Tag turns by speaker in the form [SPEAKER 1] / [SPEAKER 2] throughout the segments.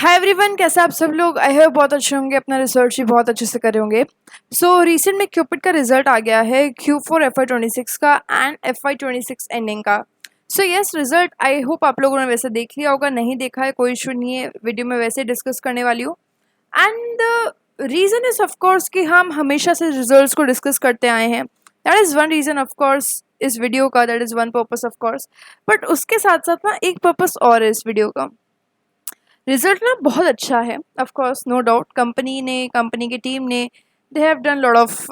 [SPEAKER 1] Hi everyone, कैसे आप सब लोग। आई होप बहुत अच्छे होंगे, अपना रिसर्च भी बहुत अच्छे से करे होंगे। सो रिसेंट में क्यूपिड का रिजल्ट आ गया है Q4 FY26 का एंड FY26 एंडिंग का। So yes, result I hope आप लोगों ने वैसे देख लिया होगा, नहीं देखा है कोई इशू नहीं है, वीडियो में वैसे डिस्कस करने वाली हूँ। And the reason is of course कि हम हमेशा से रिजल्ट्स को डिस्कस करते आए हैं। That is one reason of course इस वीडियो का, that is one purpose of course. But उसके साथ साथ ना एक पर्पस और है इस वीडियो का। रिजल्ट ना बहुत अच्छा है, of course no doubt. Company की टीम ने they have done lot of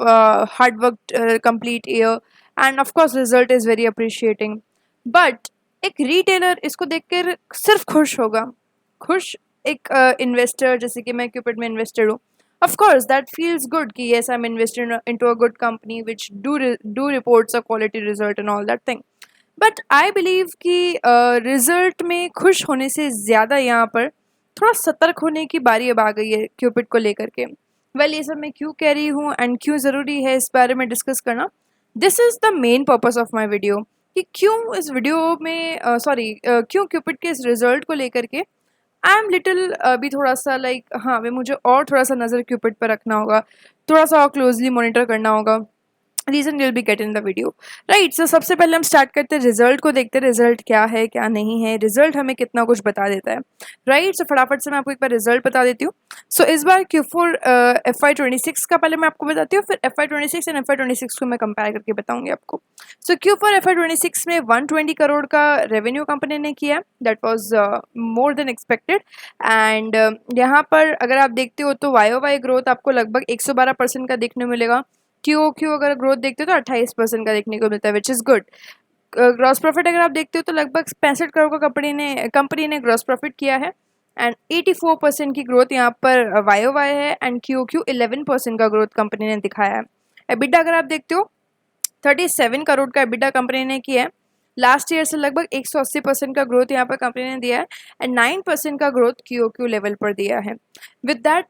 [SPEAKER 1] hard work complete year, and of course result is very appreciating. But एक रिटेलर इसको देखकर सिर्फ खुश होगा। खुश एक इन्वेस्टर जैसे कि मैं क्यूपिड में इन्वेस्टेड हूँ, of course that feels good कि yes I am invested into a good company which do reports a quality result and all that thing. But I believe कि रिजल्ट में खुश होने से ज़्यादा यहाँ पर थोड़ा सतर्क होने की बारी अब आ गई है क्यूपिड को लेकर के। वेल, ये सब मैं क्यों कह रही हूँ एंड क्यों ज़रूरी है इस बारे में डिस्कस करना, this is the main purpose of my video. कि क्यों इस वीडियो में क्यों क्यूपिड के इस रिजल्ट को लेकर के आई एम लिटिल अभी थोड़ा सा लाइक हाँ वे मुझे और थोड़ा सा नज़र क्यूपिड पर रखना होगा, थोड़ा सा और क्लोजली मॉनिटर करना होगा। Reason will be get in the video, right. So सबसे पहले हम स्टार्ट करते हैं रिजल्ट को, देखते हैं रिजल्ट क्या है क्या नहीं है। रिजल्ट हमें कितना कुछ बता देता है, राइट। सो फटाफट से मैं आपको एक बार रिजल्ट बता देती हूँ। सो इस बार Q4 FY26 का पहले मैं आपको बताती हूँ, फिर FY26 एंड FY26 को मैं कंपेयर करके बताऊंगी आपको। सो Q4 FY26 में 120 करोड़ का रेवेन्यू कंपनी ने किया, that was more than expected. And यहाँ पर अगर आप देखते हो तो YOY ग्रोथ आपको लगभग 112% का देखने मिलेगा। क्यू अगर ग्रोथ देखते हो तो 28% का देखने को मिलता है, which is good. Gross profit अगर आप देखते हो तो लगभग 65 करोड़ का कंपनी ने ग्रॉस प्रॉफिट किया है, एंड 84% की ग्रोथ यहाँ पर YOY है, एंड क्यू 11% का ग्रोथ कंपनी ने दिखाया है। एबिटा अगर आप देखते हो 37 करोड़ का एबिटा कंपनी ने किया है, लास्ट ईयर से लगभग 180% का ग्रोथ यहाँ पर कंपनी ने दिया है, एंड 9% का ग्रोथ क्यू लेवल पर दिया है। विद दैट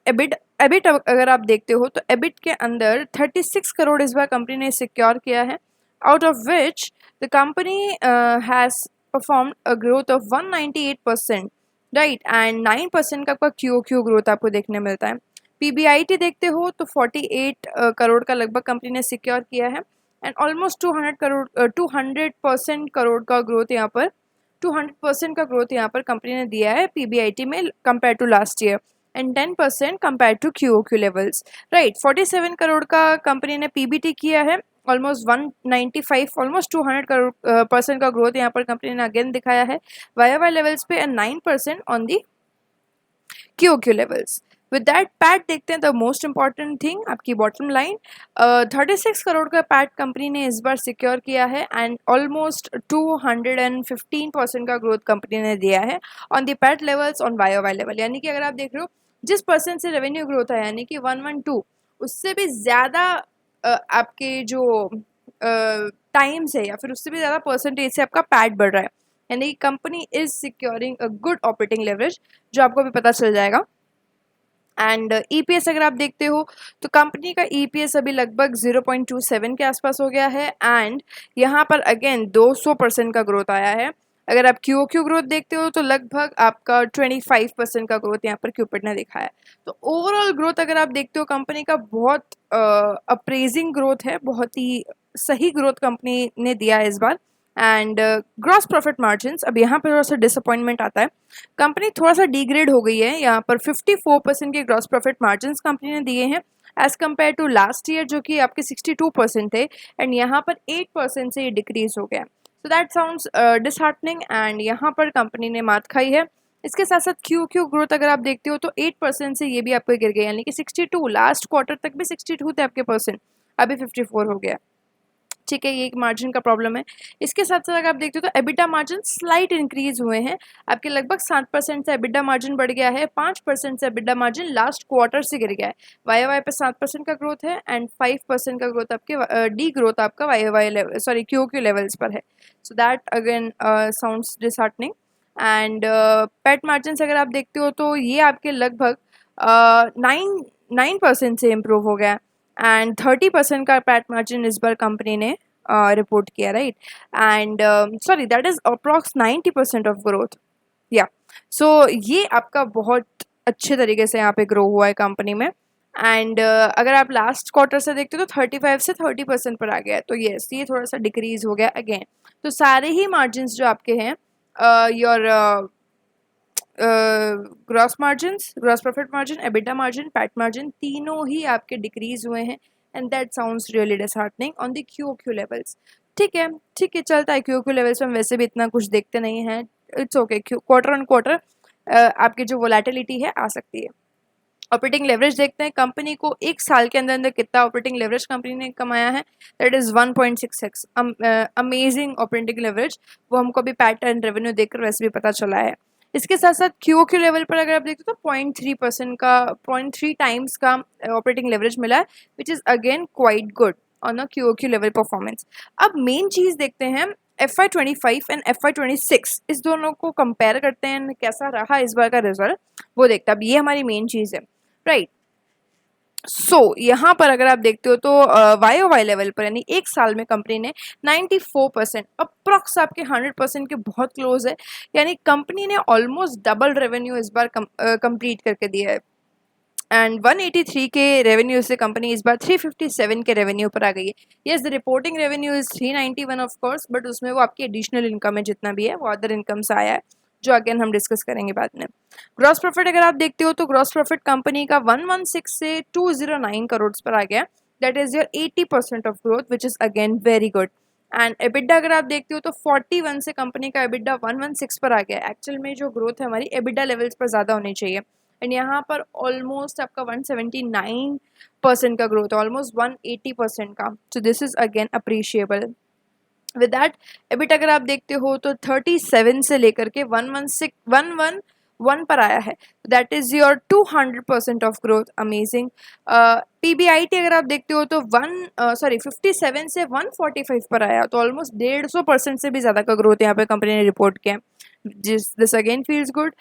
[SPEAKER 1] एबिट अगर आप देखते हो तो एबिट के अंदर 36 करोड़ इस बार कंपनी ने सिक्योर किया है, out of which the company has performed a growth of 198%, right, and 9% का आपका क्यू ग्रोथ आपको देखने मिलता है। PBIT देखते हो तो 48 करोड़ का लगभग कंपनी ने सिक्योर किया है, एंड ऑलमोस्ट 200% करोड़ का ग्रोथ यहाँ पर 200% का ग्रोथ यहाँ पर कंपनी ने दिया है PBIT में compare to last year, and 10% compare to Q levels, right. 47 crore का कंपनी ने PBT किया है, ऑलमोस्ट 195 ऑलमोस्ट 200 करोड़ % का ग्रोथ यहाँ पर कंपनी ने अगेन दिखाया है YOY लेवल्स पे, and 9% on the Q levels. With that PAT देखते हैं, द मोस्ट इंपॉर्टेंट थिंग आपकी बॉटम लाइन। 36 करोड़ का पैट कंपनी ने इस बार सिक्योर किया है, एंड ऑलमोस्ट 215% का ग्रोथ कंपनी ने दिया है on the PAT levels on YOY level. यानी कि अगर आप देख रहे हो जिस परसेंट से रेवेन्यू ग्रोथ है यानी कि 112, उससे भी ज़्यादा आपके जो टाइम्स है या फिर उससे भी ज़्यादा परसेंटेज से आपका पैट बढ़ रहा है, यानी कि company is securing a good operating leverage, जो आपको भी पता चल जाएगा। एंड EPS अगर आप देखते हो तो कंपनी का EPS अभी लगभग 0.27 के आसपास हो गया है, एंड यहाँ पर अगेन 200% का ग्रोथ आया है। अगर आप क्यू ग्रोथ देखते हो तो लगभग आपका 25% का ग्रोथ यहाँ पर क्यूपिड ने दिखाया है। तो ओवरऑल ग्रोथ अगर आप देखते हो कंपनी का बहुत अप्रेजिंग ग्रोथ है, बहुत ही सही ग्रोथ कंपनी ने दिया है इस बार। एंड ग्रॉस प्रॉफिट मार्जिन, अब यहाँ पर थोड़ा सा डिसअपॉइंटमेंट आता है, कंपनी थोड़ा सा डिग्रेड हो गई है। यहाँ पर 54% के ग्रॉस प्रॉफिट मार्जिन कंपनी ने दिए हैं as compare to last year जो कि आपके 62% थे, एंड यहाँ पर 8% से ये डिक्रीज हो गया। So that sounds disheartening, and यहाँ पर कंपनी ने मात खाई है। इसके साथ साथ क्यू ग्रोथ अगर आप देखते हो तो 8% से ये भी आपको गिर गया, यानी कि 62, लास्ट क्वार्टर तक भी 62 थे आपके परसेंट, अभी 54 हो गया। ठीक है, ये एक मार्जिन का प्रॉब्लम है। इसके साथ साथ अगर आप देखते हो तो एबिटा मार्जिन स्लाइट इंक्रीज हुए हैं, आपके लगभग 7% से एबिटा मार्जिन बढ़ गया है, 5% से एबिटा मार्जिन लास्ट क्वार्टर से गिर गया है। YOY पे 7% का ग्रोथ है, एंड 5% का ग्रोथ आपके डी ग्रोथ आपका YOY लेवल क्यू लेवल्स पर है। So that again sounds disheartening. And pet margin अगर आप देखते हो तो ये आपके लगभग 9% से इम्प्रूव हो गया, एंड 30% का पैट मार्जिन इस बार कंपनी ने रिपोर्ट किया, right. And that is approx 90% of growth, या। सो ये आपका बहुत अच्छे तरीके से यहाँ पे ग्रो हुआ है कंपनी में। एंड अगर आप लास्ट क्वार्टर से देखते हो तो 35 से 30% पर आ गया है, तो येस ये थोड़ा सा डिक्रीज हो गया अगेन। तो सारे ही मार्जिन्स जो आपके हैं, your gross margins, gross profit margin, EBITDA margin, PAT margin, तीनों ही आपके डिक्रीज हुए हैं। And that sounds really disheartening on the Q levels. ठीक है चलता है, क्यू लेवल्स में वैसे भी इतना कुछ देखते नहीं हैं, it's okay. Quarter on quarter आपकी जो वोलेटिलिटी है आ सकती है। ऑपरेटिंग लेवरेज देखते हैं, कंपनी को एक साल के अंदर अंदर कितना ऑपरेटिंग लेवरेज कंपनी ने कमाया है, that is 1.66। Amazing operating leverage, वो हमको अभी पैट एंड रेवेन्यू देखकर वैसे भी पता चला है। इसके साथ साथ क्यू लेवल पर अगर आप देखते हो तो 0.3% का, 0.3 टाइम्स का ऑपरेटिंग लेवरेज मिला है, which is again quite good on a Q level performance. अब मेन चीज देखते हैं FY25 एंड FY26, इस दोनों को कंपेयर करते हैं, कैसा रहा इस बार का रिजल्ट वो देखते हैं। अब ये हमारी मेन चीज़ है, राइट। सो यहाँ पर अगर आप देखते हो तो वाई लेवल पर यानी एक साल में कंपनी ने 94%, अप्रॉक्स आपके 100% के बहुत क्लोज है, यानी कंपनी ने ऑलमोस्ट डबल रेवेन्यू इस बार कंप्लीट करके दिया है। एंड 183 के रेवेन्यू से कंपनी इस बार 357 के रेवेन्यू पर आ गई है। Yes, the reporting revenue is 391 of course, but उसमें वो आपकी एडिशनल इनकम है, जितना भी है वो अदर इनकम से आया है, जो अगेन हम डिस्कस करेंगे बाद में। ग्रॉस प्रॉफिट अगर आप देखते हो तो ग्रॉस प्रॉफिट कंपनी का 116 से 209 करोड़ पर आ गया, that is your 80% of growth, which is again very good. And EBITDA अगर आप देखते हो तो 41 से कंपनी का एबिडा 116 पर आ गया। एक्चुअल में जो ग्रोथ है हमारी एबिडा लेवल्स पर ज़्यादा होनी चाहिए, एंड यहाँ पर ऑलमोस्ट आपका 179% का ग्रोथ है, ऑलमोस्ट 180% का, so this is again appreciable. With that a bit अगर आप देखते हो तो 37 से लेकर के 111 पर आया है, that is your 200% of growth, amazing. PBIT अगर आप देखते हो तो 57 से 145 पर आया, तो ऑलमोस्ट 150% से भी ज़्यादा का ग्रोथ यहाँ पे कंपनी ने रिपोर्ट किया, this again feels good.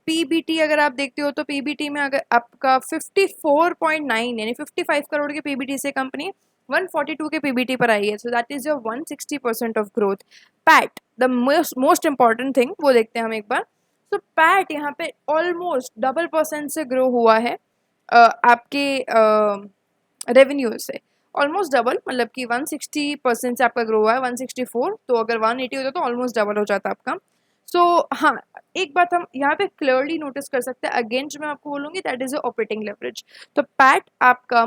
[SPEAKER 1] PBT अगर आप देखते हो तो PBT में अगर आपका 54.9 यानी 55 करोड़ के PBT से कंपनी 142 के PBT पर आई है, so that is your 160% of growth. PAT the most important thing वो देखते हैं हम एक बार। तो पैट यहाँ पे ऑलमोस्ट डबल परसेंट से ग्रो हुआ है आपके रेवेन्यू से, ऑलमोस्ट डबल, मतलब कि 160% से आपका ग्रो हुआ है 164, तो अगर 180 होता तो ऑलमोस्ट डबल हो जाता आपका। सो हाँ, एक बात हम यहाँ पे क्लियरली नोटिस कर सकते हैं, अगेन जो मैं आपको बोलूँगी दैट इज ऑपरेटिंग लेवरेज। तो पैट आपका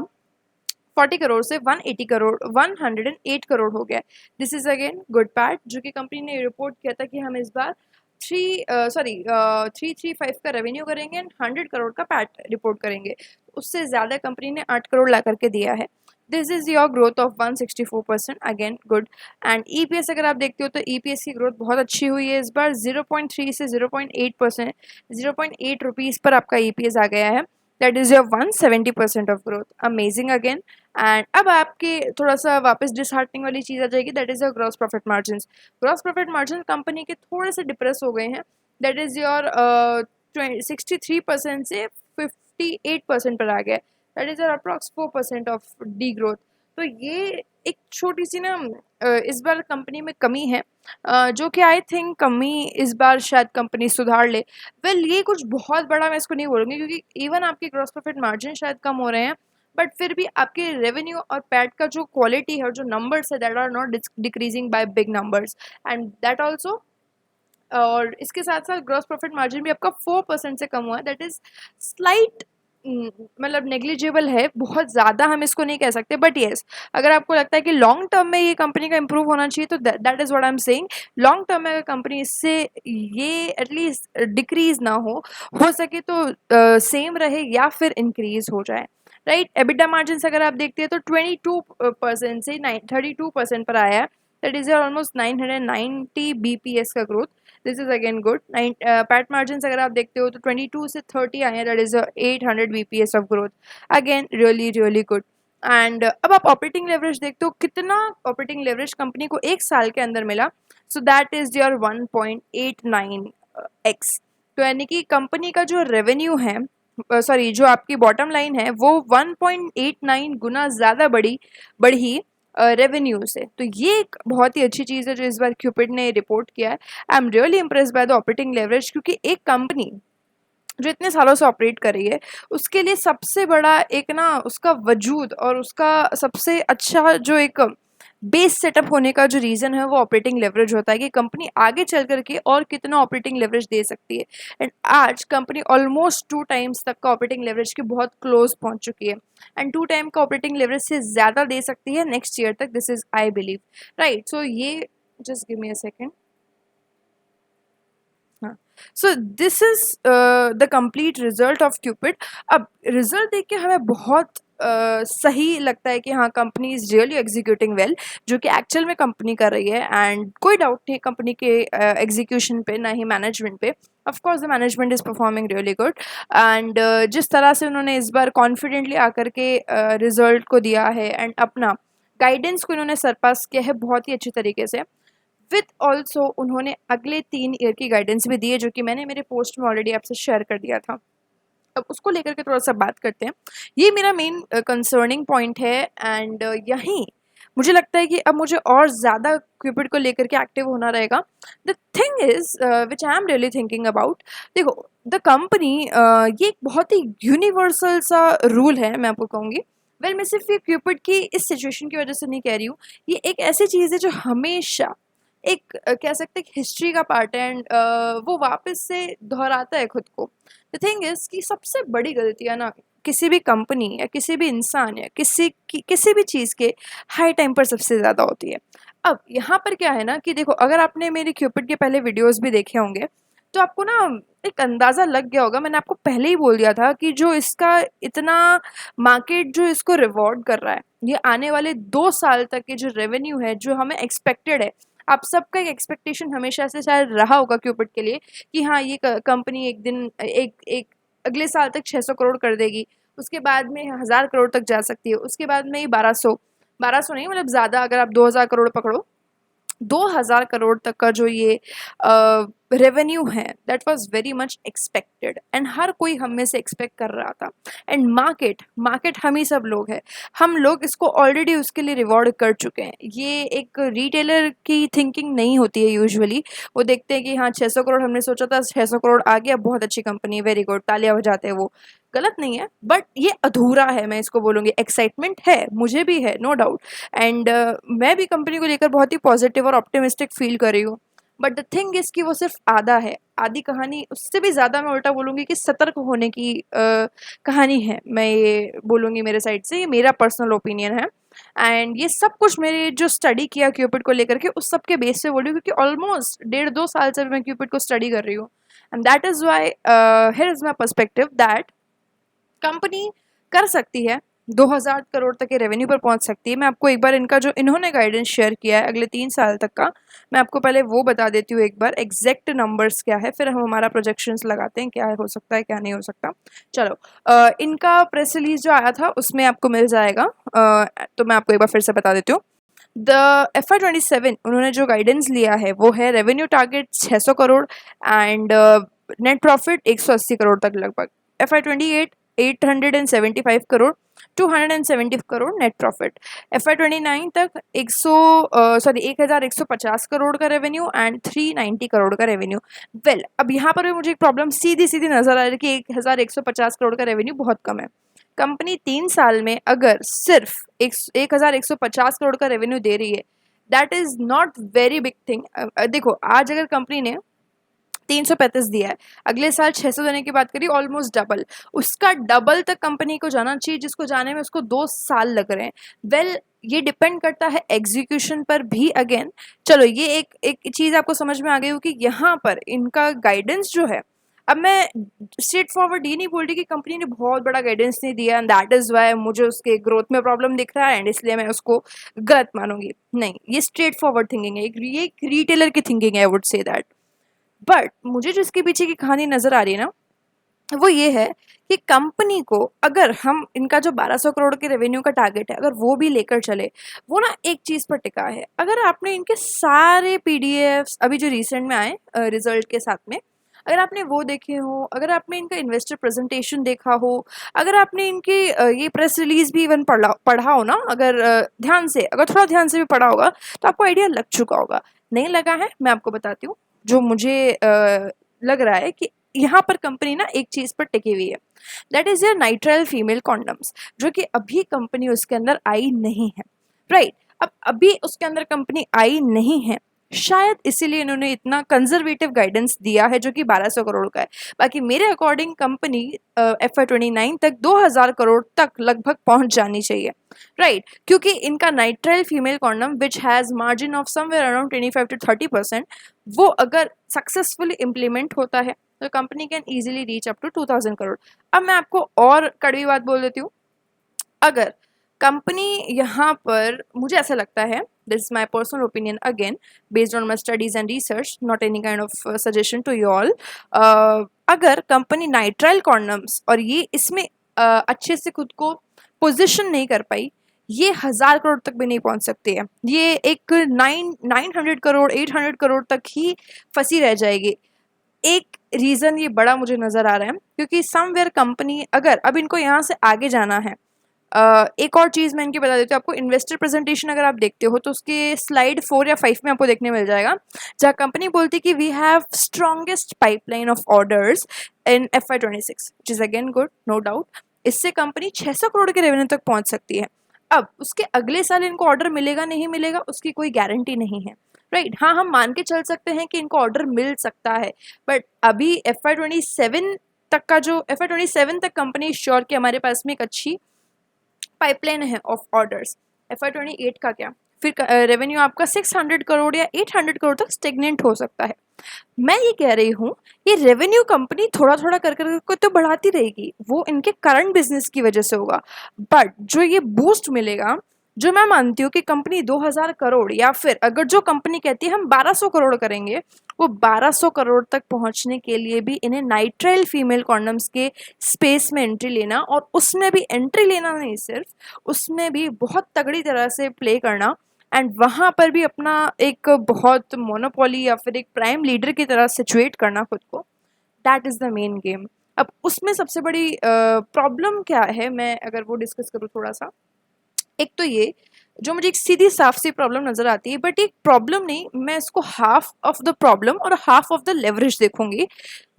[SPEAKER 1] 40 करोड़ से 180 करोड़ 108 करोड़ हो गया, this is again good PAT, जो कि कंपनी ने रिपोर्ट किया था कि हम इस बार 335 का रेवेन्यू करेंगे एंड 100 करोड़ का पैट रिपोर्ट करेंगे, उससे ज़्यादा कंपनी ने 8 करोड़ ला करके दिया है। This is your growth of 164%, again good. And EPS अगर आप देखते हो तो EPS की ग्रोथ बहुत अच्छी हुई है इस बार, 0.3 से 0.8%, 0.8 रुपीज़ पर आपका EPS आ गया है, that is your 170% of growth, amazing again. And अब आपके थोड़ा सा वापस डिसहार्टनिंग वाली चीज़ आ जाएगी, that is your gross profit margin. Gross profit margin company के थोड़े से डिप्रेस हो गए हैं, दैट इज योर 63% से 58% पर आ गया, that is your approx 4% of D growth. तो ये एक छोटी सी ना इस बार कंपनी में कमी है, जो कि आई थिंक कमी इस बार शायद कंपनी सुधार ले। वेल ये कुछ बहुत बड़ा मैं इसको नहीं बोलूँगी, क्योंकि इवन आपके ग्रॉस प्रॉफिट मार्जिन शायद कम हो रहे हैं, बट फिर भी आपके रेवेन्यू और पैट का जो क्वालिटी है और जो नंबर्स है that are not decreasing by big numbers, and that also. और इसके साथ साथ ग्रॉस प्रॉफिट मार्जिन भी आपका 4% से कम हुआ है, दैट इज स्लाइट, मतलब नेग्लिजिबल है, बहुत ज़्यादा हम इसको नहीं कह सकते, बट येस अगर आपको लगता है कि लॉन्ग टर्म में ये कंपनी का इंप्रूव होना चाहिए तो that is what I am saying. Long term में अगर कंपनी इससे ये एटलीस्ट डिक्रीज ना हो सके तो सेम रहे या फिर इंक्रीज हो जाए, राइट। एबिटा मार्जिन अगर आप देखते हैं तो 22% से 32% पर आया है, दैट इज ऑलमोस्ट 990 BPS का growth, this is again good. PAT margin अगर आप देखते हो तो 22 से 30 आए हैं, that is 800 BPS of growth, again really really good. And अब आप ऑपरेटिंग लेवरेज देखते हो, कितना ऑपरेटिंग लेवरेज कंपनी को एक साल के अंदर मिला, so that is your 1.89x। तो यानी कि कंपनी का जो रेवेन्यू है, सॉरी जो आपकी बॉटम लाइन है वो 1.89 गुना ज़्यादा बढ़ी रेवेन्यू से। तो ये एक बहुत ही अच्छी चीज़ है जो इस बार क्यूपिड ने रिपोर्ट किया है। I am really impress by the operating leverage, क्योंकि एक कंपनी जो इतने सालों से ऑपरेट कर रही है, उसके लिए सबसे बड़ा एक ना उसका वजूद और उसका सबसे अच्छा जो एक बेस सेटअप होने का जो रीज़न है वो ऑपरेटिंग लेवरेज होता है कि कंपनी आगे चल करके और कितना ऑपरेटिंग लेवरेज दे सकती है। एंड आज कंपनी ऑलमोस्ट 2 टाइम्स तक का ऑपरेटिंग लेवरेज के बहुत क्लोज पहुंच चुकी है, एंड 2 टाइम का ऑपरेटिंग लेवरेज से ज़्यादा दे सकती है नेक्स्ट ईयर तक, this is I believe, right. So ये just give me a second. हाँ, so this is the complete result of Cupid. अब रिजल्ट देख के हमें बहुत सही लगता है कि हाँ company is really executing well, जो कि एक्चुअल में कंपनी कर रही है, एंड कोई डाउट नहीं कंपनी के एग्जीक्यूशन पे, ना ही मैनेजमेंट पे। Of course the management is performing really good, and जिस तरह से उन्होंने इस बार कॉन्फिडेंटली आकर के रिजल्ट को दिया है एंड अपना गाइडेंस को इन्होंने सरपास किया है बहुत ही अच्छी तरीके से। विथ ऑल्सो उन्होंने अगले 3 ईयर की गाइडेंस भी दी है, जो कि मैंने मेरे पोस्ट में ऑलरेडी आपसे शेयर कर दिया था। अब उसको लेकर के थोड़ा सा बात करते हैं। ये मेरा मेन कंसर्निंग पॉइंट है, एंड यहीं मुझे लगता है कि अब मुझे और ज़्यादा क्यूपिड को लेकर के एक्टिव होना रहेगा। The thing is which I am really thinking about, देखो द कंपनी, ये एक बहुत ही यूनिवर्सल सा रूल है मैं आपको कहूँगी। वेल मैं सिर्फ ये क्यूपिड की इस सिचुएशन की वजह से नहीं कह रही हूँ, ये एक ऐसी चीज़ है जो हमेशा एक कह सकते हैं हिस्ट्री का पार्ट है, एंड वो वापस से दोहराता है खुद को। द थिंग इज कि सबसे बड़ी गलतियाँ ना किसी भी कंपनी या किसी भी इंसान या किसी भी चीज़ के हाई टाइम पर सबसे ज़्यादा होती है। अब यहाँ पर क्या है ना कि देखो, अगर आपने मेरी क्यूपिड के पहले वीडियोस भी देखे होंगे तो आपको ना एक अंदाज़ा लग गया होगा, मैंने आपको पहले ही बोल दिया था कि जो इसका इतना मार्केट जो इसको रिवॉर्ड कर रहा है, ये आने वाले 2 साल तक के जो रेवेन्यू है जो हमें एक्सपेक्टेड है, आप सबका एक एक्सपेक्टेशन हमेशा से शायद रहा होगा क्यूपिड के लिए कि हाँ ये कंपनी एक दिन एक एक अगले साल तक 600 करोड़ कर देगी, उसके बाद में 1000 करोड़ तक जा सकती है, उसके बाद में ही 1200 नहीं, मतलब ज़्यादा अगर आप 2000 करोड़ पकड़ो, 2000 करोड़ तक का जो ये रेवेन्यू है, that was very much expected, and हर कोई हम में से एक्सपेक्ट कर रहा था। एंड मार्केट हम ही सब लोग हैं, हम लोग इसको ऑलरेडी उसके लिए रिवॉर्ड कर चुके हैं। ये एक रिटेलर की थिंकिंग नहीं होती है यूजुअली, वो देखते हैं कि हाँ 600 करोड़ हमने सोचा था, 600 करोड़ आ गया, बहुत अच्छी कंपनी, वेरी गुड, तालियां बजाते हैं। वो गलत नहीं है, बट ये अधूरा है, मैं इसको बोलूँगी। एक्साइटमेंट है, मुझे भी है, नो डाउट, एंड मैं भी कंपनी को लेकर बहुत ही पॉजिटिव और ऑप्टिमिस्टिक फील कर रही हूँ। बट द थिंग इज़ कि वो सिर्फ आधा है, आधी कहानी, उससे भी ज़्यादा मैं उल्टा बोलूँगी कि सतर्क होने की कहानी है, मैं ये बोलूँगी मेरे साइड से, ये मेरा पर्सनल ओपिनियन है। एंड ये सब कुछ मेरे जो स्टडी किया क्यूपिड को लेकर के उस सब के बेस पे बोली, क्योंकि ऑलमोस्ट 1.5-2 साल से मैं क्यूपिड को स्टडी कर रही हूँ, and that is why here is my perspective that company कर सकती है, 2000 करोड़ तक के रेवेन्यू पर पहुंच सकती है। मैं आपको एक बार इनका जो इन्होंने गाइडेंस शेयर किया है अगले 3 साल तक का, मैं आपको पहले वो बता देती हूँ एक बार एग्जैक्ट नंबर्स क्या है, फिर हम हमारा प्रोजेक्शंस लगाते हैं क्या हो सकता है क्या नहीं हो सकता। चलो, इनका प्रेस रिलीज जो आया था उसमें आपको मिल जाएगा, तो मैं आपको एक बार फिर से बता देती हूँ। द FY 2027 उन्होंने जो गाइडेंस लिया है वो है revenue target 600 crore and net profit 180 crore तक लगभग। FY 2028 875 crore, 270 crore net profit. FY 2029 तक 1150 करोड़ का रेवेन्यू एंड 390 करोड़ का रेवेन्यू। वेल अब यहाँ पर भी मुझे एक प्रॉब्लम सीधी सीधी नजर आ रही है कि 1150 करोड़ का रेवेन्यू बहुत कम है। कंपनी 3 साल में अगर सिर्फ 1150 करोड़ का रेवेन्यू दे रही है, that is not very big thing. देखो आज अगर कंपनी ने 335 दिया है, अगले साल 600 देने की बात करी, ऑलमोस्ट डबल, उसका डबल तक कंपनी को जाना चाहिए, जिसको जाने में उसको 2 साल लग रहे हैं। वेल ये डिपेंड करता है एग्जीक्यूशन पर भी अगेन। चलो ये एक चीज़ आपको समझ में आ गई हो कि यहाँ पर इनका गाइडेंस जो है, अब मैं स्ट्रेट फॉरवर्ड ये नहीं बोल रही कि कंपनी ने बहुत बड़ा गाइडेंस नहीं दिया एंड दैट इज़ वाई मुझे उसके ग्रोथ में प्रॉब्लम दिख रहा है एंड इसलिए मैं उसको गलत मानूंगी, नहीं, ये स्ट्रेट फॉरवर्ड थिंकिंग है, ये एक रिटेलर की थिंकिंग है, I would say that. But मुझे जो इसके पीछे की कहानी नज़र आ रही है ना, वो ये है कि कंपनी को अगर हम इनका जो 1200 करोड़ के रेवेन्यू का टारगेट है अगर वो भी लेकर चले, वो ना एक चीज़ पर टिका है। अगर आपने इनके सारे PDFs अभी जो रिसेंट में आए रिजल्ट के साथ में, अगर आपने वो देखे हो, अगर आपने इनका इन्वेस्टर प्रेजेंटेशन देखा हो, अगर आपने इनकी ये प्रेस रिलीज भी इवन पढ़ा हो ना, अगर ध्यान से, अगर थोड़ा ध्यान से भी पढ़ा होगा तो आपको आइडिया लग चुका होगा। नहीं लगा है, मैं आपको बताती हूँ। जो मुझे लग रहा है कि यहाँ पर कंपनी ना एक चीज पर टिकी हुई है, that is your nitrile female condoms, जो कि अभी कंपनी उसके अंदर आई नहीं है, राइट। अब अभी उसके अंदर कंपनी आई नहीं है, शायद इसीलिए इन्होंने इतना कंजर्वेटिव गाइडेंस दिया है जो कि 1200 करोड़ का है। बाकी मेरे अकॉर्डिंग कंपनी FY29 तक 2000 करोड़ तक लगभग पहुंच जानी चाहिए, राइट क्योंकि इनका nitrile female condom which has margin of somewhere around 25 to 30%, वो अगर सक्सेसफुली इम्प्लीमेंट होता है तो company can easily reach up to 2000 crore. अब मैं आपको और कड़वी बात बोल देती हूँ, अगर कंपनी यहाँ पर, मुझे ऐसा लगता है, this is my personal opinion again based on my studies and research, not any kind of suggestion to you all, अगर कंपनी नाइट्राइल कॉन्डम्स और ये इसमें अच्छे से खुद को पोजिशन नहीं कर पाई, ये 1000 करोड़ तक भी नहीं पहुंच सकती है, ये एक 900 करोड़ 800 करोड़ तक ही फंसी रह जाएगी। एक रीज़न ये बड़ा मुझे नज़र आ रहा है क्योंकि समवेयर कंपनी, अगर अब इनको यहाँ से आगे जाना है, एक और चीज़ मैं इनकी बता देती हूँ आपको, इन्वेस्टर प्रेजेंटेशन अगर आप देखते हो तो उसके स्लाइड 4 या 5 में आपको देखने मिल जाएगा, जहाँ कंपनी बोलती है कि we have strongest pipeline of orders in FY26, which is again good, no doubt. इससे कंपनी 600 करोड़ के रेवेन्यू तक पहुँच सकती है। अब उसके अगले साल इनको ऑर्डर मिलेगा नहीं मिलेगा उसकी कोई गारंटी नहीं है, राइट हाँ, हम मान के चल सकते हैं कि इनको ऑर्डर मिल सकता है, बट अभी FY27 तक का जो FY27 तक कंपनी श्योर कि हमारे पास में एक अच्छी पाइपलाइन है ऑफ ऑर्डर्स। FY28 का क्या, फिर रेवेन्यू आपका 600 करोड़ या 800 करोड़ तक स्टेगनेंट हो सकता है। मैं ये कह रही हूँ ये रेवेन्यू कंपनी थोड़ा थोड़ा कर कर तो बढ़ाती रहेगी, वो इनके करंट बिजनेस की वजह से होगा, बट जो ये बूस्ट मिलेगा, जो मैं मानती हूँ कि कंपनी 2000 करोड़ या फिर अगर जो कंपनी कहती है हम 1200 करोड़ करेंगे, वो 1200 करोड़ तक पहुंचने के लिए भी इन्हें नाइट्राइल फीमेल कॉन्डम्स के स्पेस में एंट्री लेना, और उसमें भी एंट्री लेना नहीं सिर्फ, उसमें भी बहुत तगड़ी तरह से प्ले करना, एंड वहाँ पर भी अपना एक बहुत मोनोपोली या फिर एक प्राइम लीडर की तरह सिचुएट करना खुद को, that is the main game. अब उसमें सबसे बड़ी प्रॉब्लम क्या है, मैं अगर वो डिस्कस करूँ थोड़ा सा, एक तो ये जो मुझे एक सीधी साफ सी प्रॉब्लम नज़र आती है, बट एक प्रॉब्लम नहीं, मैं इसको हाफ ऑफ द प्रॉब्लम और हाफ ऑफ द लेवरेज देखूंगी।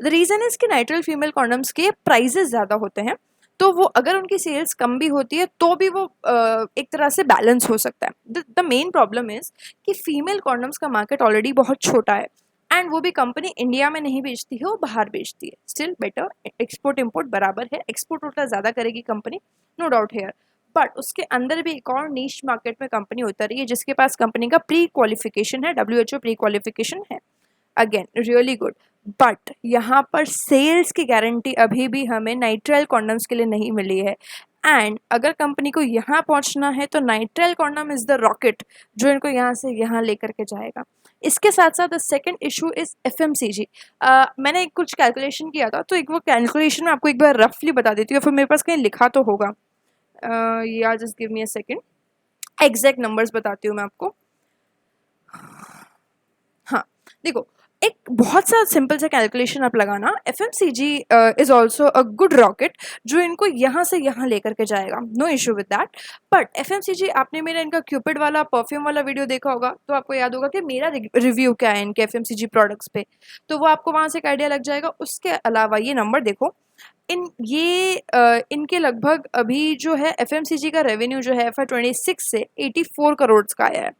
[SPEAKER 1] द रीज़न इज़ कि नाइट्राइल फीमेल कॉन्डम्स के प्राइजेस ज़्यादा होते हैं, तो वो अगर उनकी सेल्स कम भी होती है तो भी वो एक तरह से बैलेंस हो सकता है। द मेन प्रॉब्लम इज़ कि फीमेल कॉन्डम्स का मार्केट ऑलरेडी बहुत छोटा है, एंड वो भी कंपनी इंडिया में नहीं बेचती है, वो बाहर बेचती है। स्टिल बेटर, एक्सपोर्ट इम्पोर्ट बराबर है, एक्सपोर्ट उल्टा ज़्यादा करेगी company, no doubt here, but उसके अंदर भी एक और नीश मार्केट में कंपनी उतर रही है जिसके पास कंपनी का प्री क्वालिफिकेशन है, WHO प्री क्वालिफिकेशन है, अगेन रियली गुड, बट यहाँ पर सेल्स की गारंटी अभी भी हमें नाइट्राइल कॉन्डम्स के लिए नहीं मिली है। एंड अगर कंपनी को यहाँ पहुँचना है तो nitrile condom is the rocket जो इनको यहाँ से यहाँ लेकर के जाएगा। इसके साथ साथ the second issue is FMCG। मैंने कुछ कैलकुलेशन किया था, तो एक वो कैलकुलेशन मैं आपको एक बार रफली बता देती हूँ, फिर मेरे पास कहीं लिखा तो होगा, या just give me a second, exact numbers बताती हूँ मैं आपको। हाँ देखो, एक बहुत सा सिंपल सा कैलकुलेशन आप लगाना, FMCG is also a good rocket जो इनको यहाँ से यहाँ लेकर के जाएगा, no issue with that. But FMCG, आपने मेरा इनका क्यूपिड वाला परफ्यूम वाला वीडियो देखा होगा तो आपको याद होगा कि मेरा रिव्यू क्या है इनके FMCG प्रोडक्ट्स पे, तो वो आपको वहाँ से एक आइडिया लग जाएगा। उसके अलावा ये नंबर देखो, इनके लगभग अभी जो है FMCG का रेवेन्यू जो है FY26 से 84 करोड़ का आया है,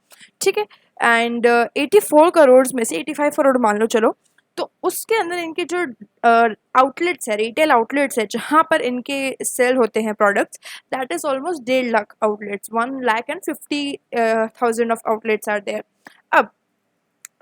[SPEAKER 1] ठीक है, एंड 84 करोड़ में से 85 करोड़ मान लो चलो, तो उसके अंदर इनके जो आउटलेट्स है, रिटेल आउटलेट्स है जहाँ पर इनके सेल होते हैं products, that is almost 1.5 lakh outlets, 1,50,000 of outlets are there. अब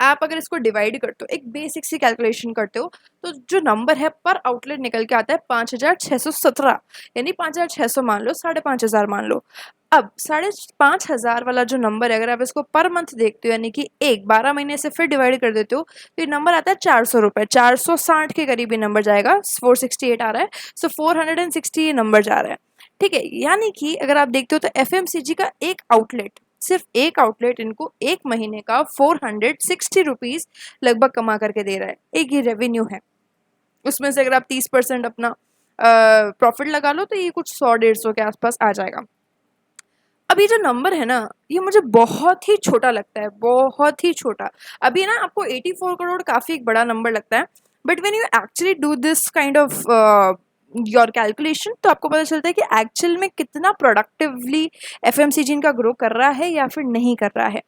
[SPEAKER 1] आप अगर इसको डिवाइड करते हो, एक बेसिक सी कैलकुलेशन करते हो, तो जो नंबर है पर आउटलेट निकल के आता है 5,617, यानी 5,600 मान लो, 5,500 मान लो। अब 5,500 वाला जो नंबर है, अगर आप इसको पर मंथ देखते हो, यानी कि 12 महीने से फिर डिवाइड कर देते हो, तो ये नंबर आता है 400 रुपये, 460 के करीब ये नंबर जाएगा, 468 आ रहा है, सो 460 ये नंबर जा रहा है, ठीक है। यानी कि अगर आप देखते हो तो FMCG का एक आउटलेट, सिर्फ एक आउटलेट इनको एक महीने का 460 रुपीज़ लगभग कमा करके दे रहा है, एक ये रेवेन्यू है। उसमें से अगर आप 30% अपना प्रॉफिट लगा लो तो ये कुछ 100-150 के आसपास आ जाएगा। अब ये जो नंबर है ना, ये मुझे बहुत ही छोटा लगता है, बहुत ही छोटा। अभी ना आपको 84 करोड़ काफ़ी एक बड़ा नंबर लगता है, but when you actually do this kind of your calculation, तो आपको पता चलता है कि एक्चुअल में कितना प्रोडक्टिवली एफएमसीजी इनका ग्रो कर रहा है या फिर नहीं कर रहा है।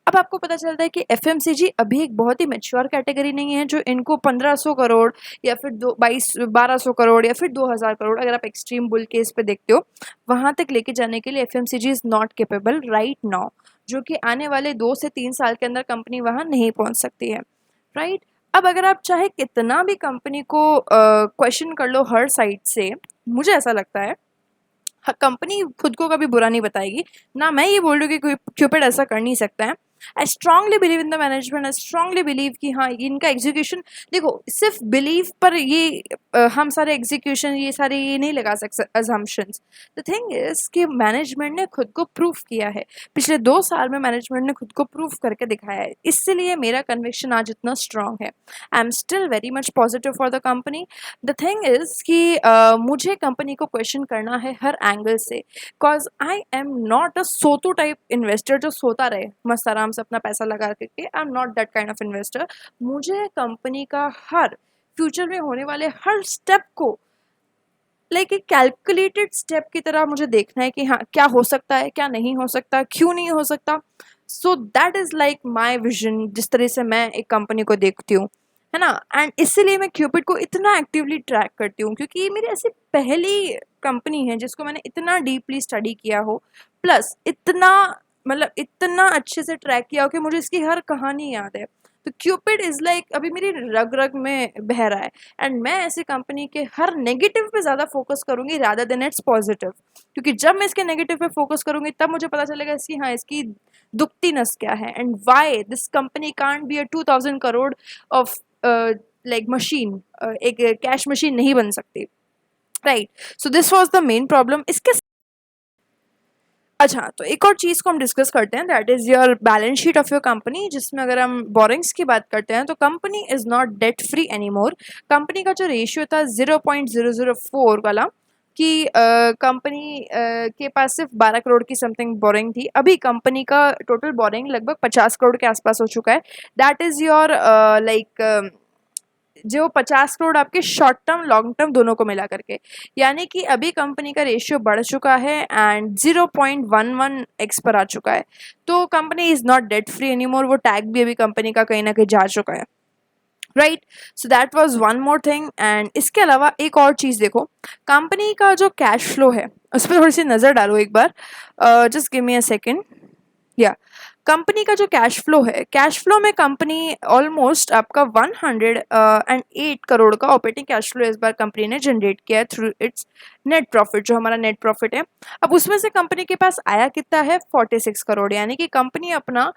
[SPEAKER 1] अब आपको पता चलता है कि एफएमसीजी अभी एक बहुत ही मैच्योर कैटेगरी नहीं है जो इनको 1500 करोड़ या फिर 1200 करोड़ या फिर 2000 करोड़, अगर आप एक्सट्रीम बुल केस पे देखते हो, वहां तक लेके जाने के लिए FMCG is not capable right now, जो कि आने वाले 2 से 3 साल के अंदर कंपनी वहां नहीं पहुंच सकती है, राइट। अब अगर आप चाहे कितना भी कंपनी को क्वेश्चन कर लो हर साइड से, मुझे ऐसा लगता है कंपनी खुद को कभी बुरा नहीं बताएगी। ना मैं ये बोल रही हूँ कि क्यूपिड ऐसा कर नहीं सकता है। I strongly believe in the management, I strongly believe कि हाँ इनका एग्जीक्यूशन, देखो सिर्फ बिलीव पर ये हम सारे एग्जीक्यूशन ये सारे ये नहीं लगा सकते अजम्पशंस। द थिंग इज कि मैनेजमेंट ने खुद को प्रूफ किया है, पिछले 2 साल में मैनेजमेंट ने खुद को प्रूफ करके दिखाया है, इसलिए मेरा कन्विक्शन आज इतना स्ट्रांग है। I am still very much positive for the company. The thing is कि मुझे कंपनी को क्वेश्चन करना है हर एंगल से, because I am not a सोतू टाइप इन्वेस्टर जो सोता रहे मस्त आराम से अपना पैसा लगा करके। आई am not that kind of investor. मुझे कंपनी का हर फ्यूचर में होने वाले हर स्टेप को लाइक एक कैलकुलेटेड स्टेप की तरह मुझे देखना है कि हाँ क्या हो सकता है, क्या नहीं हो सकता, क्यों नहीं हो सकता। So that is like my vision, जिस तरह से मैं एक कंपनी को देखती हूँ, है ना। एंड इसीलिए मैं क्यूपिड को इतना एक्टिवली ट्रैक करती हूँ, क्योंकि ये मेरी ऐसी पहली कंपनी है जिसको मैंने इतना डीपली स्टडी किया हो, प्लस इतना मतलब इतना अच्छे से ट्रैक किया हो कि मुझे इसकी हर कहानी याद है। तो क्यूपिड इज़ लाइक अभी मेरी रग रग में बह रहा है, एंड मैं ऐसी कंपनी के हर नेगेटिव पे ज़्यादा फोकस करूंगी रादर देन इट्स पॉजिटिव, क्योंकि जब मैं इसके नेगेटिव पे फोकस करूंगी तब मुझे पता चलेगा इसकी हाँ इसकी दुखती नस क्या है, and why this company can't be a 2000 crore of like machine, एक कैश मशीन नहीं बन सकती, right. So this was the main problem इसके। अच्छा, तो एक और चीज़ को हम डिस्कस करते हैं, that is your balance sheet of your company, जिसमें अगर हम बोरिंग्स की बात करते हैं तो company is not debt free any more. Company का जो रेशियो था 0.004 वाला, कि कंपनी के पास सिर्फ 12 करोड़ की समथिंग बोरिंग थी, अभी कंपनी का टोटल बोरिंग लगभग 50 करोड़ के आसपास हो चुका है। दैट इज़ योर लाइक जो 50 करोड़ आपके शॉर्ट टर्म लॉन्ग टर्म दोनों को मिला करके, यानी कि अभी कंपनी का रेशियो बढ़ चुका है एंड 0.11x पर आ चुका है। तो company is not debt free any more, वो टैग भी अभी कंपनी का कहीं ना कहीं जा चुका है, right. So that was one more thing. And इसके अलावा एक और चीज़ देखो, कंपनी का जो कैश फ्लो है उस पर थोड़ी सी नज़र डालो एक बार, just give me a second. या कंपनी का जो कैश फ्लो है, कैश फ्लो में कंपनी ऑलमोस्ट आपका 108 करोड़ का ऑपरेटिंग कैश फ्लो इस बार कंपनी ने जनरेट किया है थ्रू इट्स नेट प्रॉफिट, जो हमारा नेट प्रॉफिट है। अब उसमें से कंपनी के पास आया कितना है 46 करोड़, यानी कि कंपनी अपना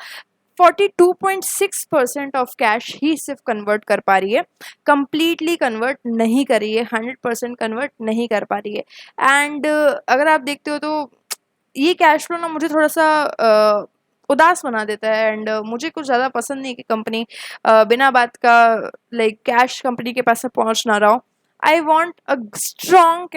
[SPEAKER 1] 42.6% ऑफ कैश ही सिर्फ कन्वर्ट कर पा रही है, कंप्लीटली कन्वर्ट नहीं कर रही है, 100% कन्वर्ट नहीं कर पा रही है। एंड अगर आप देखते हो तो ये कैश फ्लो ना मुझे थोड़ा सा उदास बना देता है, एंड मुझे कुछ ज़्यादा पसंद नहीं कि कंपनी बिना बात का लाइक कैश कंपनी के पास में पहुंच ना रहा हो। I want a strong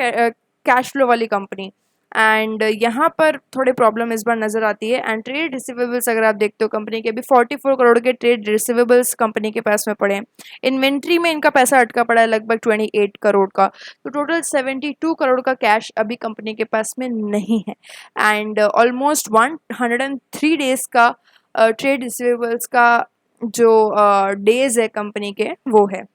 [SPEAKER 1] cash flow वाली कंपनी, एंड यहाँ पर थोड़े प्रॉब्लम इस बार नज़र आती है। एंड ट्रेड रिसीवेबल्स अगर आप देखते हो कंपनी के, अभी 44 करोड़ के ट्रेड रिसीवेबल्स कंपनी के पास में पड़े हैं। इन्वेंट्री में इनका पैसा अटका पड़ा है लगभग 28 करोड़ का, तो टोटल 72 करोड़ का कैश अभी कंपनी के पास में नहीं है। एंड ऑलमोस्ट 103 डेज का ट्रेड रिसीवेबल्स का जो डेज है कंपनी के वो है,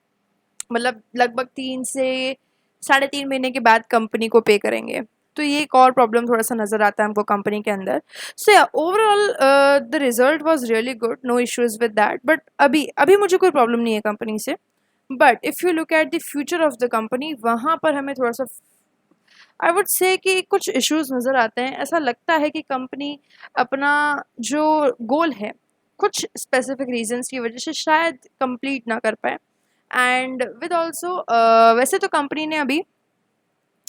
[SPEAKER 1] मतलब लगभग 3 से 3.5 महीने के बाद कंपनी को पे करेंगे। तो ये एक और प्रॉब्लम थोड़ा सा नज़र आता है हमको कंपनी के अंदर। सो या overall the result was really good, no issues with that, but अभी अभी मुझे कोई प्रॉब्लम नहीं है कंपनी से। But if you look at the future of the company, वहाँ पर हमें थोड़ा सा आई वुड से कि कुछ इश्यूज नज़र आते हैं। ऐसा लगता है कि कंपनी अपना जो गोल है कुछ स्पेसिफिक रीजंस की वजह से शायद कंप्लीट ना कर पाए। एंड विद ऑल्सो वैसे तो कंपनी ने अभी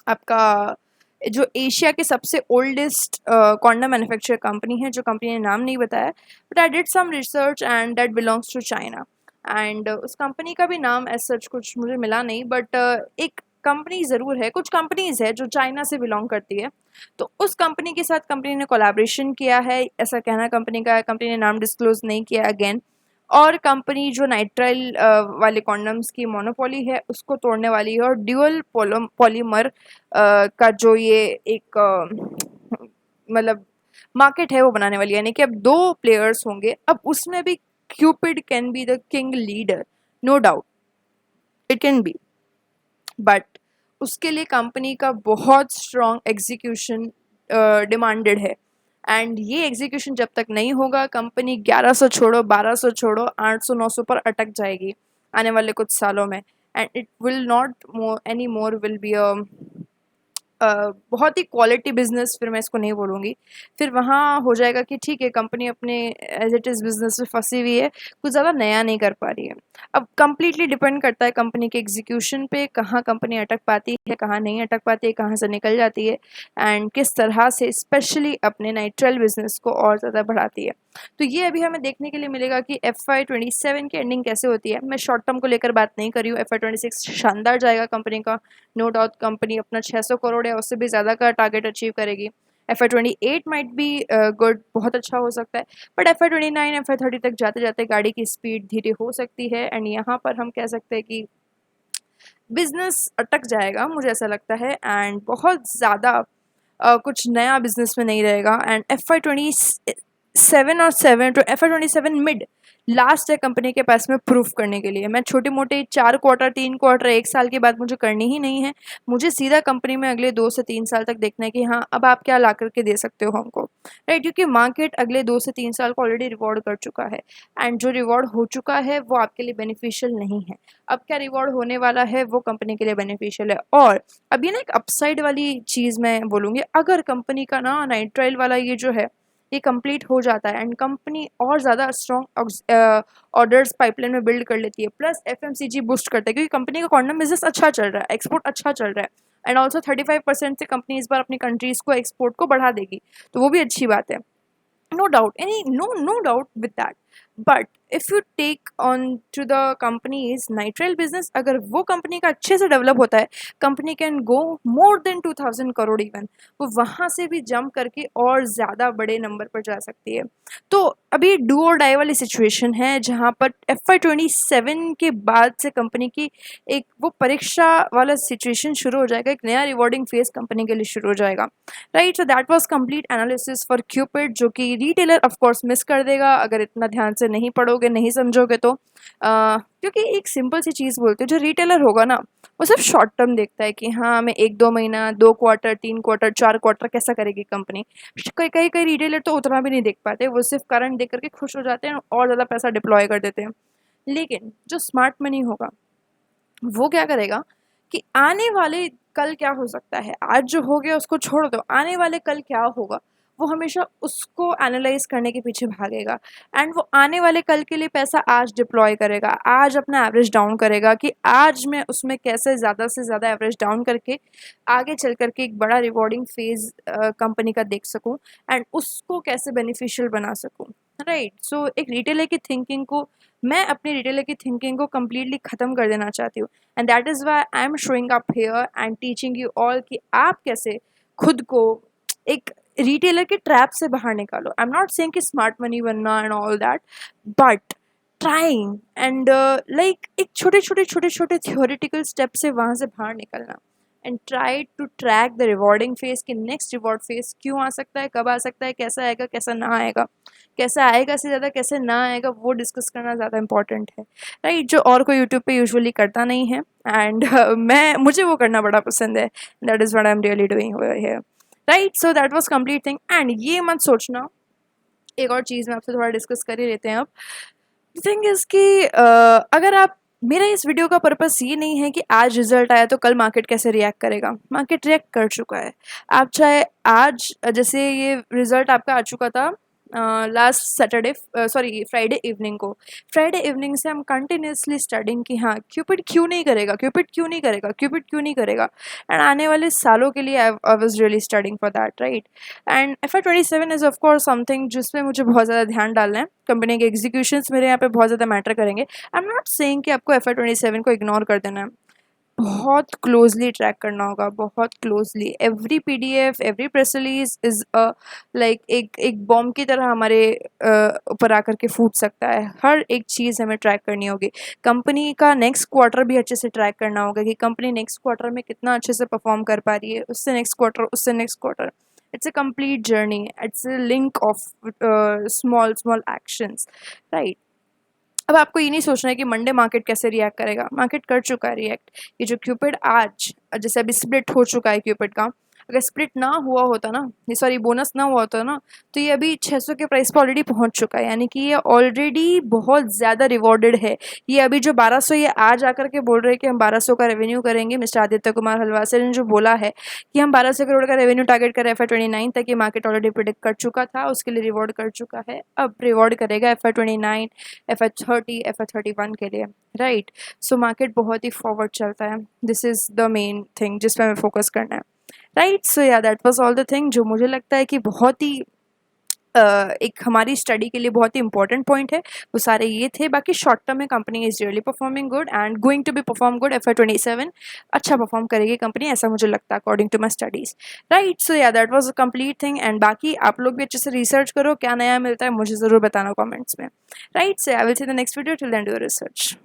[SPEAKER 1] आपका जो एशिया के सबसे ओल्डेस्ट कॉन्डम मैन्युफैक्चर कंपनी है, जो कंपनी ने नाम नहीं बताया, but I did some research and that belongs to China. And उस कंपनी का भी नाम एज सच कुछ मुझे मिला नहीं, बट एक कंपनी ज़रूर है, कुछ कंपनीज है जो चाइना से बिलोंग करती है, तो उस कंपनी के साथ कंपनी ने कोलैबोरेशन किया है, ऐसा कहना कंपनी का है। कंपनी ने नाम डिस्क्लोज नहीं किया अगेन। और कंपनी जो नाइट्राइल वाले कॉन्डम्स की मोनोपोली है उसको तोड़ने वाली है, और ड्यूअल पॉलीमर का जो ये एक मतलब मार्केट है वो बनाने वाली है, यानी कि अब दो प्लेयर्स होंगे। अब उसमें भी Cupid can be the king leader, no doubt it can be, but उसके लिए कंपनी का बहुत स्ट्रॉन्ग एग्जीक्यूशन डिमांडेड है। एंड ये एग्जीक्यूशन जब तक नहीं होगा, कंपनी 1100 छोड़ो 1200 छोड़ो 800 900 पर अटक जाएगी आने वाले कुछ सालों में। And it will not any more will be बहुत ही क्वालिटी बिजनेस, फिर मैं इसको नहीं बोलूँगी। फिर वहाँ हो जाएगा कि ठीक है, कंपनी अपने एज इट इज़ बिजनेस में फंसी हुई है, कुछ ज़्यादा नया नहीं कर पा रही है। अब कंप्लीटली डिपेंड करता है कंपनी के एग्जीक्यूशन पे, कहाँ कंपनी अटक पाती है, कहाँ नहीं अटक पाती है, कहाँ से निकल जाती है, एंड किस तरह से स्पेशली अपने नाइट्राइल बिजनेस को और ज़्यादा बढ़ाती है। तो ये अभी हमें देखने के लिए मिलेगा कि FY27 की एंडिंग कैसे होती है। मैं शॉर्ट टर्म को लेकर बात नहीं कर रही हूँ, FY26 शानदार जाएगा कंपनी का, नो डाउट। कंपनी अपना 600 करोड़ या उससे भी ज़्यादा का टारगेट अचीव करेगी। FY28 माइट बी गुड, बहुत अच्छा हो सकता है, बट FY29 FY30 तक जाते जाते गाड़ी की स्पीड धीरे हो सकती है, एंड यहाँ पर हम कह सकते हैं कि बिजनेस अटक जाएगा, मुझे ऐसा लगता है, एंड बहुत ज़्यादा कुछ नया बिजनेस में नहीं रहेगा। एंड FY27 और 7 टू FY27 मिड लास्ट है कंपनी के पास में प्रूफ करने के लिए। मैं छोटे मोटे 4 क्वार्टर 3 क्वार्टर 1 साल की बात मुझे करनी ही नहीं है, मुझे सीधा कंपनी में अगले 2 से 3 साल तक देखना है कि हाँ अब आप क्या ला करके दे सकते हो हमको, राइट। क्योंकि मार्केट अगले 2 से 3 साल को ऑलरेडी रिवॉर्ड कर चुका है, एंड जो रिवॉर्ड हो चुका है वो आपके लिए बेनिफिशियल नहीं है। अब क्या रिवॉर्ड होने वाला है वो कंपनी के लिए बेनिफिशियल है। और अब ये ना एक अपसाइड वाली चीज़ मैं बोलूँगी, अगर कंपनी का ना नाइट्राइल वाला ये जो है ये कंप्लीट हो जाता है एंड कंपनी और ज़्यादा स्ट्रॉन्ग ऑर्डर्स पाइपलाइन में बिल्ड कर लेती है, प्लस FMCG बूस्ट करता है, क्योंकि कंपनी का कॉन्डम बिजनेस अच्छा चल रहा है, एक्सपोर्ट अच्छा चल रहा है, एंड ऑल्सो 35% से कंपनी इस बार अपनी कंट्रीज़ को एक्सपोर्ट को बढ़ा देगी, तो वो भी अच्छी बात है। No doubt, no doubt with that. But if you take on to the company's nitrile business, अगर वो कंपनी का अच्छे से डेवलप होता है, company can go more than 2000 crore even, वो वहाँ से भी जंप करके और ज़्यादा बड़े नंबर पर जा सकती है। तो अभी डू और डाई वाली सिचुएशन है, जहाँ पर FY27 के बाद से कंपनी की एक वो परीक्षा वाला सिचुएशन शुरू हो जाएगा, एक नया रिवॉर्डिंग फेज कंपनी के लिए शुरू हो जाएगा, right. So that was complete analysis for Cupid, जो कि रिटेलर ऑफ कोर्स मिस कर देगा अगर इतना ध्यान से नहीं पढ़ोगे, नहीं समझोगे तो। क्योंकि एक सिंपल सी चीज़ बोलते हैं, जो रिटेलर होगा ना वो सिर्फ शॉर्ट टर्म देखता है कि हाँ हमें 1-2 महीना 2 क्वार्टर 3 क्वार्टर 4 क्वार्टर कैसा करेगी कंपनी। कई कई कई रिटेलर तो उतना भी नहीं देख पाते, वो सिर्फ करंट देख करके खुश हो जाते हैं और ज़्यादा पैसा डिप्लॉय कर देते हैं। लेकिन जो स्मार्ट मनी होगा वो क्या करेगा कि आने वाले कल क्या हो सकता है, आज जो हो गया उसको छोड़ दो, आने वाले कल क्या होगा वो हमेशा उसको एनालाइज करने के पीछे भागेगा, एंड वो आने वाले कल के लिए पैसा आज डिप्लॉय करेगा, आज अपना एवरेज डाउन करेगा कि आज मैं उसमें कैसे ज़्यादा से ज़्यादा एवरेज डाउन करके आगे चल करके एक बड़ा रिवॉर्डिंग फेज़ कंपनी का देख सकूं, एंड उसको कैसे बेनिफिशियल बना सकूं, राइट। सो एक रिटेलर की थिंकिंग को, मैं अपनी रिटेलर की थिंकिंग को कम्प्लीटली ख़त्म कर देना चाहती हूँ, and that is why I am showing up here and teaching you all कि आप कैसे खुद को एक रिटेलर के ट्रैप से बाहर निकालो। आई एम नॉट सेइंग कि स्मार्ट मनी बनना and all that, but trying and like एक छोटे छोटे थियोरेटिकल स्टेप से वहाँ से बाहर निकलना, and try to track the rewarding phase कि नेक्स्ट रिवॉर्ड फेज क्यों आ सकता है, कब आ सकता है, कैसा आएगा कैसा ना आएगा, कैसा आएगा से ज़्यादा कैसे ना आएगा वो डिस्कस करना ज़्यादा इंपॉर्टेंट है, राइट। जो और कोई यूट्यूब पे यूजुअली करता नहीं है, एंड मुझे वो करना बड़ा पसंद है, that is what I am really doing here, right. So that was complete thing. And ये मत सोचना, एक और चीज़ मैं आपसे थोड़ा डिस्कस कर ही लेते हैं अब। थिंग इज़ कि अगर आप, मेरा इस वीडियो का पर्पस ये नहीं है कि आज रिजल्ट आया तो कल मार्केट कैसे रिएक्ट करेगा, मार्केट रिएक्ट कर चुका है। आप चाहे आज, जैसे ये रिजल्ट आपका आ चुका था last Saturday, sorry Friday evening को, फ्राइडे इवनिंग से हम कंटिन्यूसली स्टडिंग कि हाँ क्यूपिड क्यों नहीं करेगा, क्यूपिड क्यों नहीं करेगा, क्यूपिड क्यों नहीं करेगा, एंड आने वाले सालों के लिए I was really studying for that, right. And FY27 is of course something जिसमें मुझे बहुत ज़्यादा ध्यान डालना है, कंपनी के एग्जीक्यूशंस मेरे यहाँ पे बहुत ज़्यादा मैटर करेंगे। आई एम नॉट सेइंग कि आपको FY27 को इग्नोर कर देना है, बहुत क्लोजली ट्रैक करना होगा, बहुत closely. Every PDF, every press release is like एक एक बॉम्ब की तरह हमारे ऊपर आकर के फूट सकता है। हर एक चीज़ हमें ट्रैक करनी होगी। कंपनी का नेक्स्ट क्वार्टर भी अच्छे से ट्रैक करना होगा कि कंपनी नेक्स्ट क्वार्टर में कितना अच्छे से परफॉर्म कर पा रही है, उससे नेक्स्ट क्वार्टर, उससे next quarter. It's a complete journey, it's a link of small small actions, right. अब आपको ये नहीं सोचना है कि मंडे मार्केट कैसे रिएक्ट करेगा, मार्केट कर चुका है रिएक्ट। ये जो क्यूपिड आज, जैसे अभी स्प्लिट हो चुका है क्यूपिड का, अगर स्प्लिट ना हुआ होता ना, ये सॉरी बोनस ना हुआ होता ना, तो ये अभी 600 के प्राइस पे ऑलरेडी पहुंच चुका है। यानी कि ये ऑलरेडी बहुत ज़्यादा रिवॉर्डेड है। ये अभी जो 1200, ये आज आकर के बोल रहे हैं कि हम 1200 का रेवेन्यू करेंगे। मिस्टर आदित्य कुमार हलवासर ने जो बोला है कि हम 1200 करोड़ का रेवेन्यू टारगेट करें FY 29 तक, ये मार्केट ऑलरेडी प्रिडिक्ट कर चुका था, उसके लिए रिवॉर्ड कर चुका है। अब रिवॉर्ड करेगा FY 29, FY 30, FY 31 के लिए, राइट। सो मार्केट बहुत ही फॉरवर्ड चलता है। This is the main thing जिस पर हमें फोकस करना है, right. So yeah that was all the thing जो मुझे लगता है कि बहुत ही एक हमारी स्टडी के लिए बहुत ही इंपॉर्टेंट पॉइंट है, वो सारे ये थे। बाकी शॉर्ट टर्म में company is really performing good and going to be perform good. FY 27 अच्छा परफॉर्म करेगी कंपनी, ऐसा मुझे लगता है according to my studies, right. So yeah that was a complete thing. And बाकी आप लोग भी अच्छे से रिसर्च करो, क्या नया मिलता है मुझे ज़रूर बताना कॉमेंट्स में, right. So I will see the next video, till then do research.